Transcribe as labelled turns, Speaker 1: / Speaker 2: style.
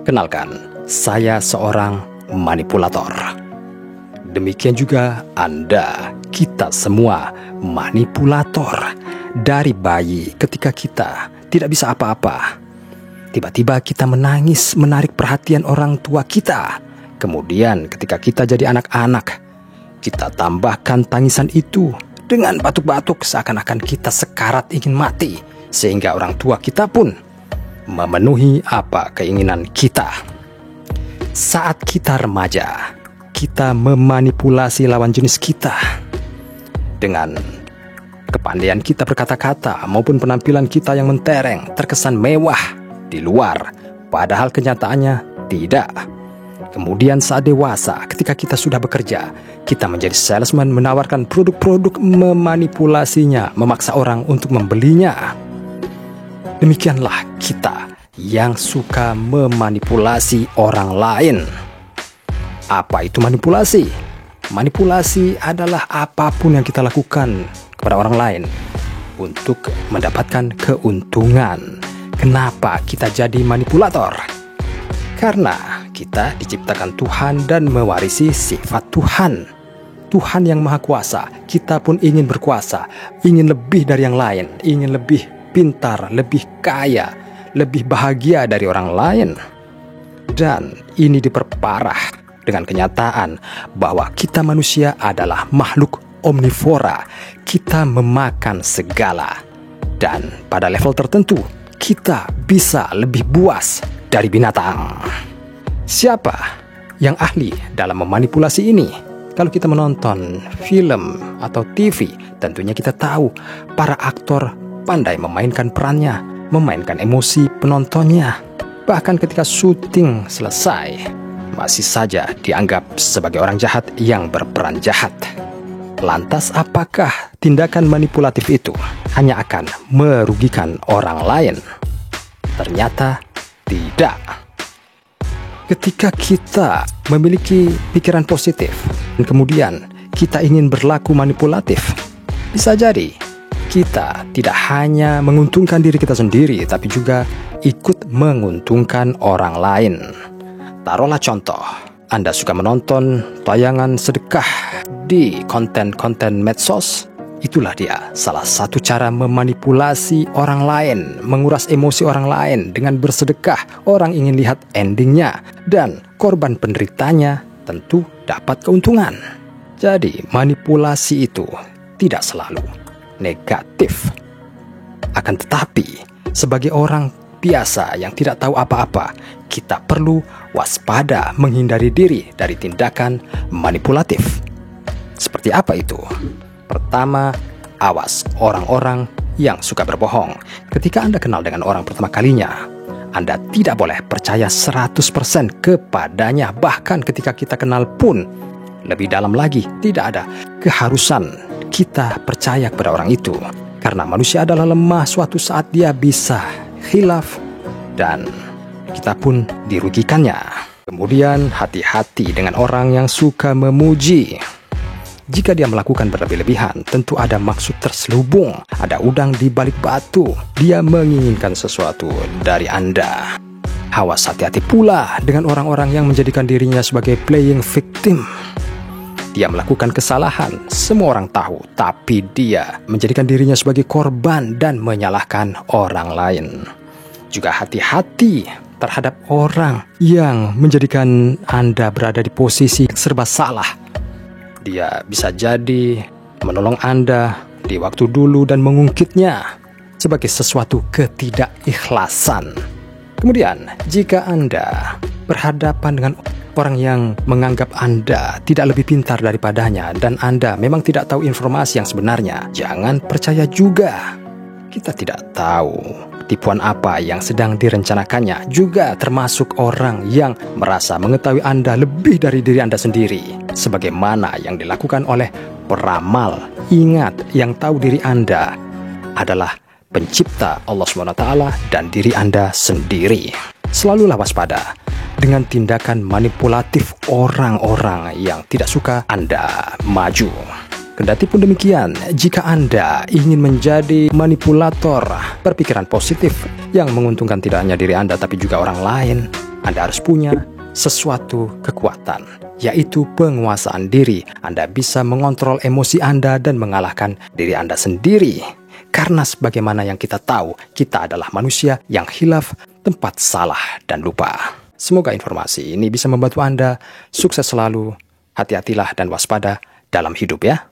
Speaker 1: Kenalkan, saya seorang manipulator. Demikian juga Anda, kita semua manipulator. Dari bayi ketika kita tidak bisa apa-apa, tiba-tiba kita menangis menarik perhatian orang tua kita. Kemudian ketika kita jadi anak-anak, kita tambahkan tangisan itu dengan batuk-batuk seakan-akan kita sekarat ingin mati. Sehingga orang tua kita pun memenuhi apa keinginan kita. Saat kita remaja, kita memanipulasi lawan jenis kita dengan kepandaian kita berkata-kata maupun penampilan kita yang mentereng, terkesan mewah di luar, padahal kenyataannya tidak. Kemudian saat dewasa, ketika kita sudah bekerja, kita menjadi salesman, menawarkan produk-produk, memanipulasinya, memaksa orang untuk membelinya. Demikianlah kita yang suka memanipulasi orang lain. Apa itu manipulasi? Manipulasi adalah apapun yang kita lakukan kepada orang lain untuk mendapatkan keuntungan. Kenapa kita jadi manipulator? Karena kita diciptakan Tuhan dan mewarisi sifat Tuhan. Tuhan yang Maha Kuasa, kita pun ingin berkuasa, ingin lebih dari yang lain, ingin lebih pintar, lebih kaya, lebih bahagia dari orang lain. Dan ini diperparah dengan kenyataan bahwa kita manusia adalah makhluk omnivora. Kita memakan segala. Dan pada level tertentu, kita bisa lebih buas dari binatang. Siapa yang ahli dalam memanipulasi ini? Kalau kita menonton film atau TV, tentunya kita tahu para aktor pandai memainkan perannya, memainkan emosi penontonnya. Bahkan ketika syuting selesai, masih saja dianggap sebagai orang jahat yang berperan jahat. Lantas apakah tindakan manipulatif itu hanya akan merugikan orang lain? Ternyata tidak. Ketika kita memiliki pikiran positif dan kemudian kita ingin berlaku manipulatif, bisa jadi kita tidak hanya menguntungkan diri kita sendiri, tapi juga ikut menguntungkan orang lain. Taruhlah contoh, Anda suka menonton tayangan sedekah di konten-konten medsos. Itulah dia salah satu cara memanipulasi orang lain, menguras emosi orang lain dengan bersedekah. Orang ingin lihat endingnya dan korban penderitanya tentu dapat keuntungan. Jadi manipulasi itu tidak selalu negatif. Akan tetapi sebagai orang biasa yang tidak tahu apa-apa, kita perlu waspada menghindari diri dari tindakan manipulatif. Seperti apa itu? Pertama, awas orang-orang yang suka berbohong. Ketika Anda kenal dengan orang pertama kalinya, Anda tidak boleh percaya 100% kepadanya. Bahkan ketika kita kenal pun, lebih dalam lagi, tidak ada keharusan kita percaya kepada orang itu. Karena manusia adalah lemah, suatu saat dia bisa khilaf dan kita pun dirugikannya. Kemudian hati-hati dengan orang yang suka memuji. Jika dia melakukan berlebih-lebihan, tentu ada maksud terselubung, ada udang di balik batu. Dia menginginkan sesuatu dari Anda. Awas, hati-hati pula dengan orang-orang yang menjadikan dirinya sebagai playing victim. Dia melakukan kesalahan, semua orang tahu, tapi dia menjadikan dirinya sebagai korban dan menyalahkan orang lain. Juga hati-hati terhadap orang yang menjadikan Anda berada di posisi serba salah. Dia bisa jadi menolong Anda di waktu dulu dan mengungkitnya sebagai sesuatu ketidakikhlasan. Kemudian, jika Anda berhadapan dengan orang yang menganggap Anda tidak lebih pintar daripadanya dan Anda memang tidak tahu informasi yang sebenarnya, jangan percaya juga. Kita tidak tahu tipuan apa yang sedang direncanakannya. Juga termasuk orang yang merasa mengetahui Anda lebih dari diri Anda sendiri, sebagaimana yang dilakukan oleh peramal. Ingat, yang tahu diri Anda adalah pencipta Allah SWT dan diri Anda sendiri. Selalulah waspada dengan tindakan manipulatif orang-orang yang tidak suka Anda maju. Kendati pun demikian, jika Anda ingin menjadi manipulator berpikiran positif yang menguntungkan tidak hanya diri Anda tapi juga orang lain, Anda harus punya sesuatu kekuatan, yaitu penguasaan diri. Anda bisa mengontrol emosi Anda dan mengalahkan diri Anda sendiri. Karena sebagaimana yang kita tahu, kita adalah manusia yang khilaf, tempat salah dan lupa. Semoga informasi ini bisa membantu Anda. Sukses selalu, hati-hatilah dan waspada dalam hidup ya.